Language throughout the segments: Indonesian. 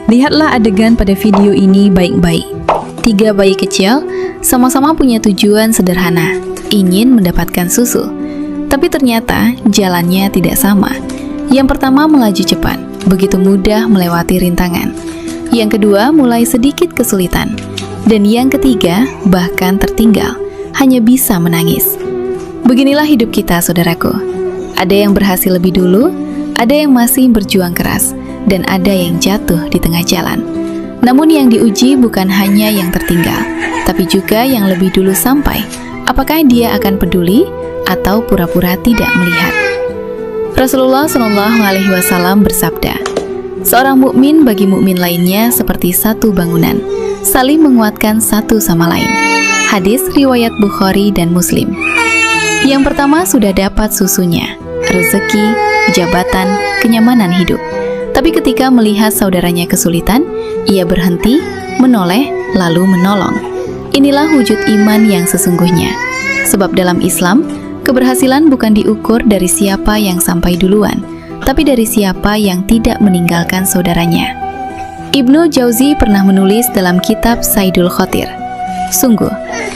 Lihatlah adegan pada video ini baik-baik. 3 bayi kecil sama-sama punya tujuan sederhana, ingin mendapatkan susu. Tapi ternyata jalannya tidak sama. Yang pertama melaju cepat, begitu mudah melewati rintangan. Yang kedua mulai sedikit kesulitan. Dan yang ketiga bahkan tertinggal, hanya bisa menangis. Beginilah hidup kita, saudaraku. Ada yang berhasil lebih dulu, ada yang masih berjuang keras, dan ada yang jatuh di tengah jalan. Namun yang diuji bukan hanya yang tertinggal, tapi juga yang lebih dulu sampai. Apakah dia akan peduli atau pura-pura tidak melihat? Rasulullah SAW bersabda, seorang mukmin bagi mukmin lainnya seperti satu bangunan, saling menguatkan satu sama lain. Hadis riwayat Bukhari dan Muslim. Yang pertama sudah dapat susunya, rezeki, jabatan, kenyamanan hidup. Tapi ketika melihat saudaranya kesulitan, ia berhenti, menoleh, lalu menolong. Inilah wujud iman yang sesungguhnya. Sebab dalam Islam, keberhasilan bukan diukur dari siapa yang sampai duluan, tapi dari siapa yang tidak meninggalkan saudaranya. Ibnu Jauzi pernah menulis dalam kitab Saidul Khotir, sungguh,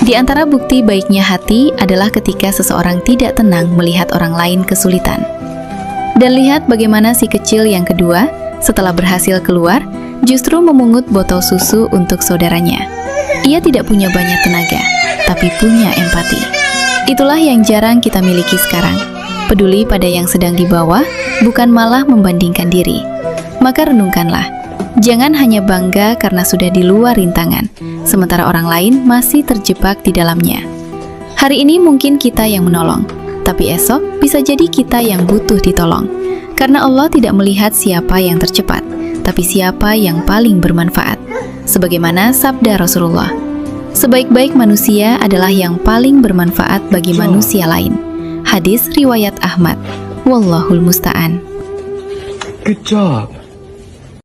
di antara bukti baiknya hati adalah ketika seseorang tidak tenang melihat orang lain kesulitan. Dan lihat bagaimana si kecil yang kedua, setelah berhasil keluar, justru memungut botol susu untuk saudaranya. Ia tidak punya banyak tenaga, tapi punya empati. Itulah yang jarang kita miliki sekarang. Peduli pada yang sedang di bawah, bukan malah membandingkan diri. Maka renungkanlah, jangan hanya bangga karena sudah di luar rintangan, sementara orang lain masih terjebak di dalamnya. Hari ini mungkin kita yang menolong, tapi esok bisa jadi kita yang butuh ditolong. Karena Allah tidak melihat siapa yang tercepat, tapi siapa yang paling bermanfaat. Sebagaimana sabda Rasulullah, sebaik-baik manusia adalah yang paling bermanfaat bagi manusia lain. Hadis riwayat Ahmad. Wallahul musta'an. Good job.